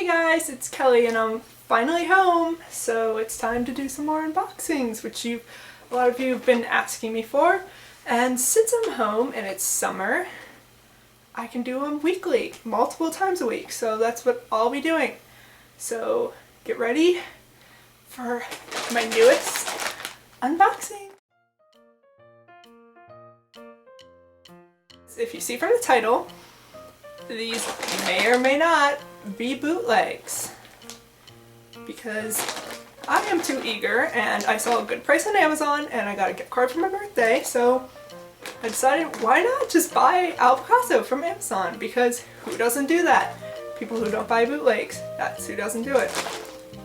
Hey guys, it's Kelly and I'm finally home, so it's time to do some more unboxings, which a lot of you have been asking me for. And since I'm home and it's summer, I can do them weekly, multiple times a week, so that's what I'll be doing. So get ready for my newest unboxing. If you see from the title, these may or may not be bootlegs, because I am too eager and I saw a good price on Amazon and I got a gift card for my birthday, so I decided why not just buy Alpacasso from Amazon, because who doesn't do that? People who don't buy bootlegs, that's who doesn't do it.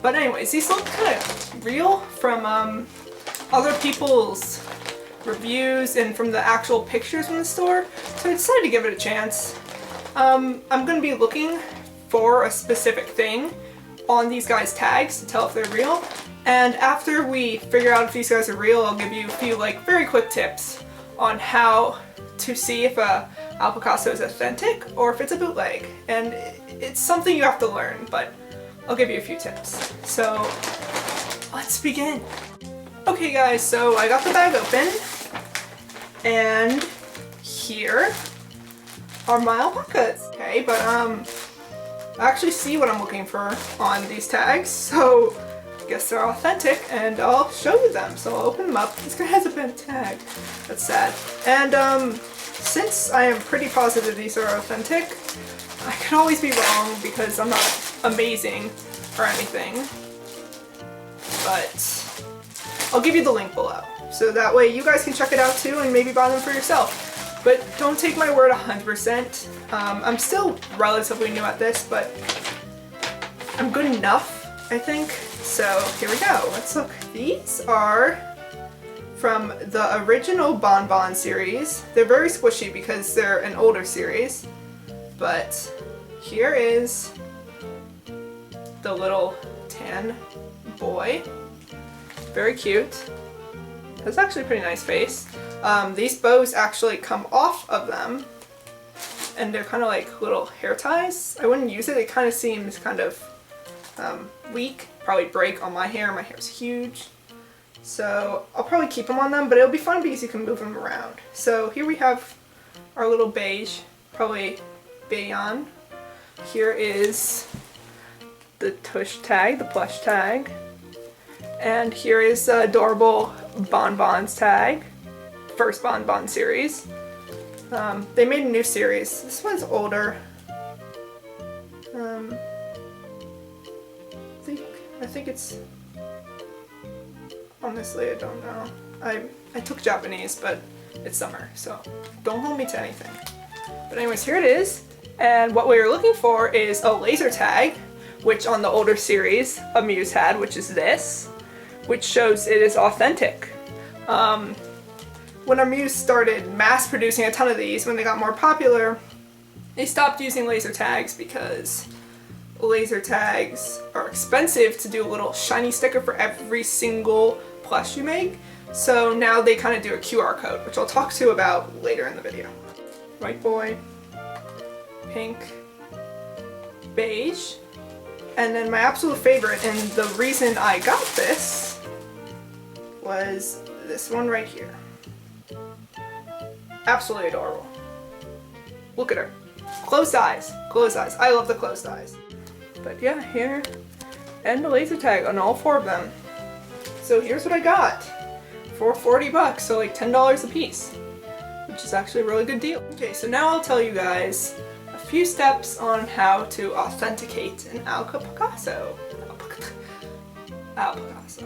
But anyways, these look kind of real from other people's reviews and from the actual pictures from the store, so I decided to give it a chance. I'm going to be looking for a specific thing on these guys' tags to tell if they're real, and after we figure out if these guys are real, I'll give you a few very quick tips on how to see if a Alpacasso is authentic or if it's a bootleg. And it's something you have to learn, but I'll give you a few tips. So let's begin. Okay guys, so I got the bag open and here are my alpacas. Okay, but I actually see what I'm looking for on these tags, so I guess they're authentic and I'll show you them. So I'll open them up. This guy has a bent tag. That's sad. And since I am pretty positive these are authentic, I can always be wrong because I'm not amazing or anything, but I'll give you the link below so that way you guys can check it out too and maybe buy them for yourself. But don't take my word 100%. I'm still relatively new at this, but I'm good enough, I think. So here we go. Let's look. These are from the original Bonbon series. They're very squishy because they're an older series. But here is the little tan boy. Very cute. That's actually a pretty nice face. These bows actually come off of them and they're kind of like little hair ties. I wouldn't use it. It kind of seems kind of weak. Probably break on my hair. My hair's huge. So I'll probably keep them on them, but it'll be fun because you can move them around. So here we have our little beige, probably Bayon. Here is the tush tag, the plush tag. And here is the adorable Bonbons tag. First Bonbon series. They made a new series. This one's older. I think it's... Honestly, I don't know. I took Japanese, but it's summer, so don't hold me to anything. But anyways, here it is. And what we were looking for is a laser tag, which on the older series Amuse had, which is this, which shows it is authentic. When Amuse started mass producing a ton of these, when they got more popular, they stopped using laser tags because laser tags are expensive to do a little shiny sticker for every single plush you make. So now they kind of do a QR code, which I'll talk to about later in the video. White boy, pink, beige, and then my absolute favorite, and the reason I got this was this one right here. Absolutely adorable. Look at her. Closed eyes. Closed eyes. I love the closed eyes. But yeah, here. And the laser tag on all four of them. So here's what I got. For 40 bucks, so like $10 a piece. Which is actually a really good deal. Okay, so now I'll tell you guys a few steps on how to authenticate an Alpacasso. Alpacasso.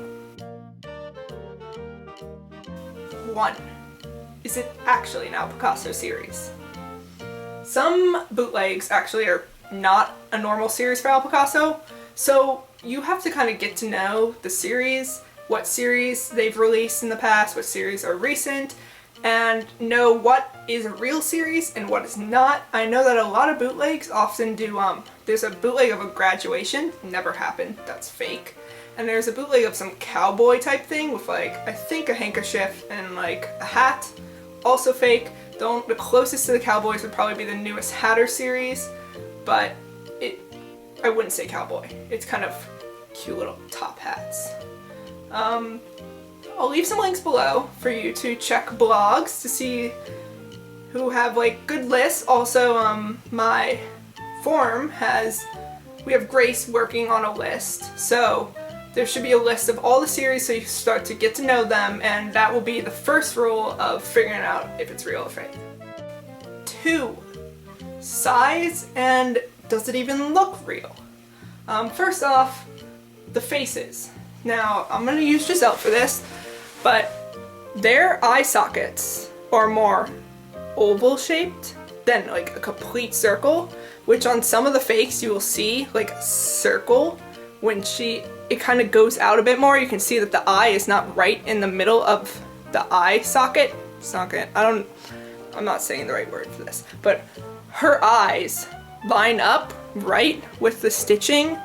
1. Is it actually an Alpacasso series? Some bootlegs actually are not a normal series for Alpacasso, so you have to kind of get to know the series, what series they've released in the past, what series are recent, and know what is a real series and what is not. I know that a lot of bootlegs often do, there's a bootleg of a graduation, never happened, that's fake. And there's a bootleg of some cowboy type thing with I think a handkerchief and a hat. Also fake. The closest to the cowboys would probably be the newest Hatter series, but I wouldn't say cowboy. It's kind of cute little top hats. I'll leave some links below for you to check blogs to see who have like good lists. Also, my forum we have Grace working on a list, so there should be a list of all the series so you start to get to know them, and that will be the first rule of figuring out if it's real or fake. 2. Size and does it even look real? First off, the faces. Now, I'm going to use Giselle for this, but their eye sockets are more oval shaped than like a complete circle, which on some of the fakes you will see like a circle when it kind of goes out a bit more. You can see that the eye is not right in the middle of the eye socket. I'm not saying the right word for this, but her eyes line up right with the stitching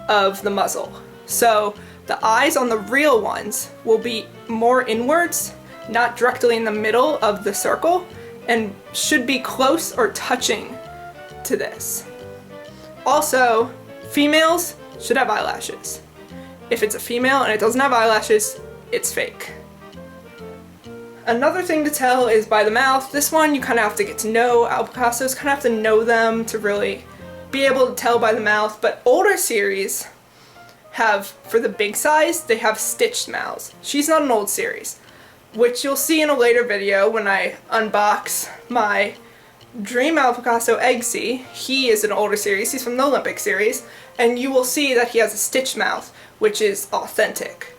of the muzzle. So the eyes on the real ones will be more inwards, not directly in the middle of the circle, and should be close or touching to this. Also, females should have eyelashes. If it's a female and it doesn't have eyelashes, it's fake. Another thing to tell is by the mouth. This one you kind of have to get to know. Alpacassos kind of have to know them to really be able to tell by the mouth, but older series have, for the big size, they have stitched mouths. She's not an old series, which you'll see in a later video when I unbox my Dream Alpacasso Eggsy. He is an older series, he's from the Olympic series, and you will see that he has a stitched mouth, which is authentic.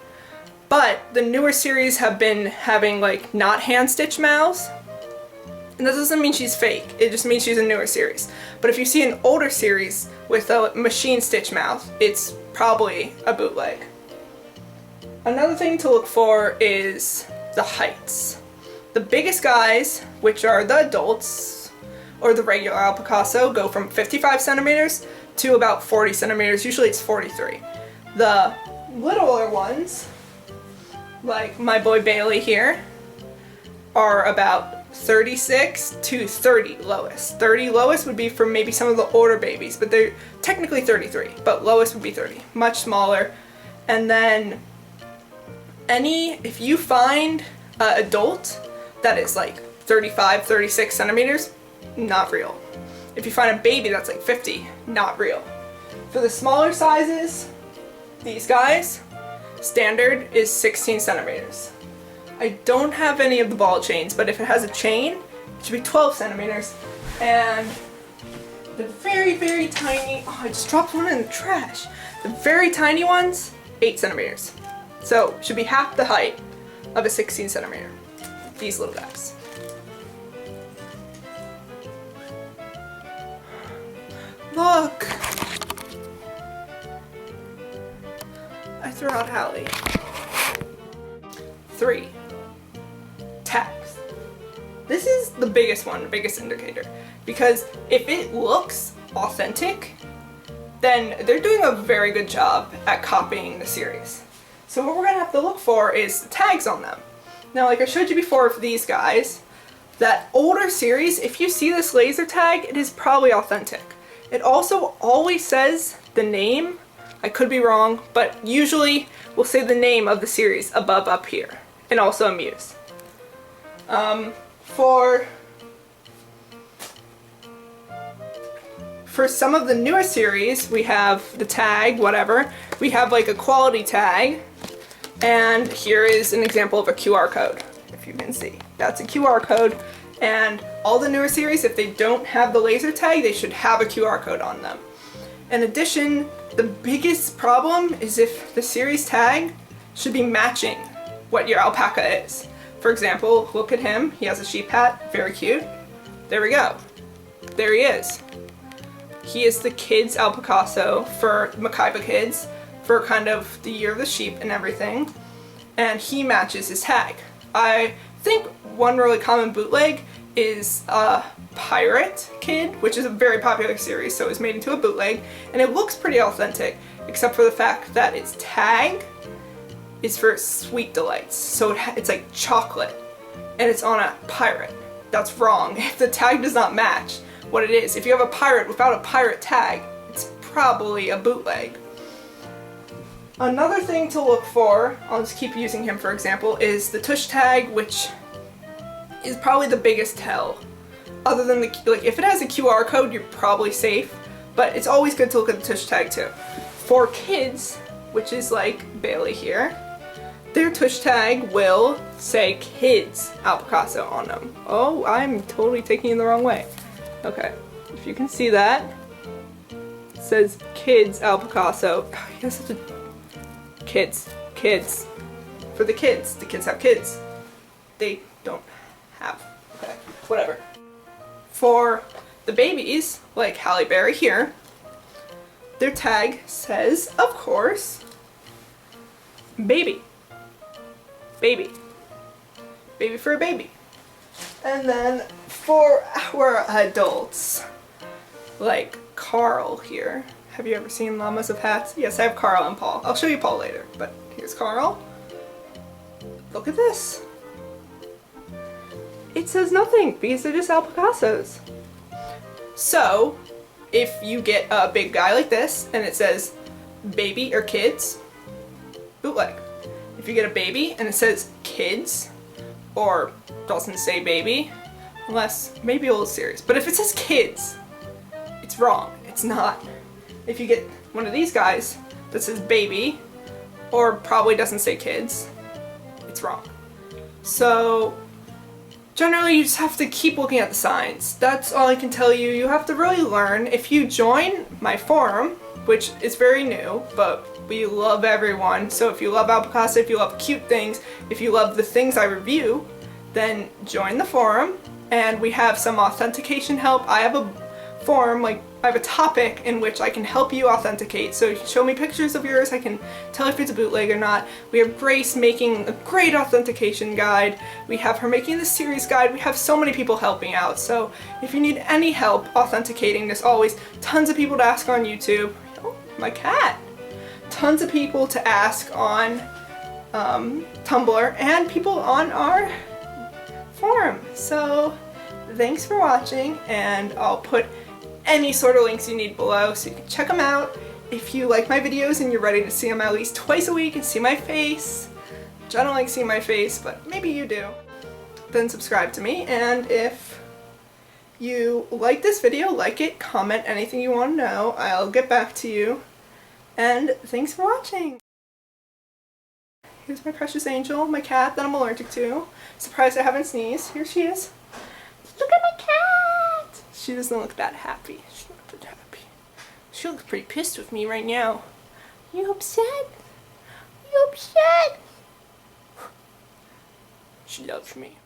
But the newer series have been having like not hand stitched mouths, and that doesn't mean she's fake, it just means she's a newer series. But if you see an older series with a machine stitch mouth, it's probably a bootleg. Another thing to look for is the heights. The biggest guys, which are the adults, or the regular Alpacasso, go from 55 centimeters to about 40 centimeters. Usually it's 43. The littler ones, like my boy Bailey here, are about 36 to 30 lowest. 30 lowest would be for maybe some of the older babies, but they're technically 33, but lowest would be 30, much smaller. And then if you find an adult that is like 35, 36 centimeters, not real. If you find a baby that's like 50, not real. For the smaller sizes, these guys, standard is 16 centimeters. I don't have any of the ball chains, but if it has a chain, it should be 12 centimeters. And the very, very tiny, oh, I just dropped one in the trash. The very tiny ones, 8 centimeters. So, should be half the height of a 16 centimeter. These little guys. Look! I threw out Hallie. 3. Tags. This is the biggest one, the biggest indicator. Because if it looks authentic, then they're doing a very good job at copying the series. So what we're going to have to look for is the tags on them. Now, like I showed you before for these guys, that older series, if you see this laser tag, it is probably authentic. It also always says the name. I could be wrong, but usually we'll say the name of the series above up here, and also Amuse. For some of the newer series, we have the tag, whatever. We have like a quality tag, and here is an example of a QR code, if you can see. That's a QR code, and all the newer series, if they don't have the laser tag, they should have a QR code on them. In addition, the biggest problem is if the series tag should be matching what your alpaca is. For example, look at him, he has a sheep hat, very cute. There we go. There he is. He is the kids Alpacasso for Makaiba Kids, for kind of the year of the sheep and everything, and he matches his tag. I think one really common bootleg is Pirate Kid, which is a very popular series, so it was made into a bootleg, and it looks pretty authentic, except for the fact that its tag is for Sweet Delights, so it's like chocolate, and it's on a pirate. That's wrong. If the tag does not match what it is, if you have a pirate without a pirate tag, it's probably a bootleg. Another thing to look for, I'll just keep using him for example, is the tush tag, which is probably the biggest tell. Other than like if it has a QR code, you're probably safe, but it's always good to look at the tush tag too. For kids, which is like Bailey here, their tush tag will say kids Alpacasso on them. Oh, I'm totally taking it the wrong way. Okay, if you can see that, it says kids Alpacasso. Oh, you guys have to... Kids. For the kids. The kids have kids. They don't have. Okay, whatever. For the babies, like Halle Berry here, their tag says, of course, baby. Baby. Baby for a baby. And then for our adults, like Carl here. Have you ever seen Llamas of Hats? Yes, I have Carl and Paul. I'll show you Paul later, but here's Carl. Look at this. It says nothing because they're just Alpacassos. So, if you get a big guy like this and it says baby or kids, bootleg. If you get a baby and it says kids or doesn't say baby, unless maybe a little serious, but if it says kids, it's wrong. It's not. If you get one of these guys that says baby or probably doesn't say kids, it's wrong. So generally you just have to keep looking at the signs. That's all I can tell you. You have to really learn. If you join my forum, which is very new, but we love everyone. So if you love Alpacasso, if you love cute things, if you love the things I review, then join the forum. And we have some authentication help. I have a forum, like I have a topic in which I can help you authenticate. So you can show me pictures of yours, I can tell if it's a bootleg or not. We have Grace making a great authentication guide. We have her making the series guide. We have so many people helping out. So if you need any help authenticating, there's always tons of people to ask on YouTube. Oh, my cat. Tons of people to ask on Tumblr and people on our forum. So thanks for watching, and I'll put any sort of links you need below so you can check them out. If you like my videos and you're ready to see them at least twice a week and see my face, which I don't like seeing my face, but maybe you do, then subscribe to me. And if you like this video, like it, comment anything you want to know. I'll get back to you. And thanks for watching! Here's my precious angel, my cat that I'm allergic to. Surprised I haven't sneezed. Here she is. Look at my cat! She doesn't look that happy. She's not that happy. She looks pretty pissed with me right now. You upset? You upset? She loves me.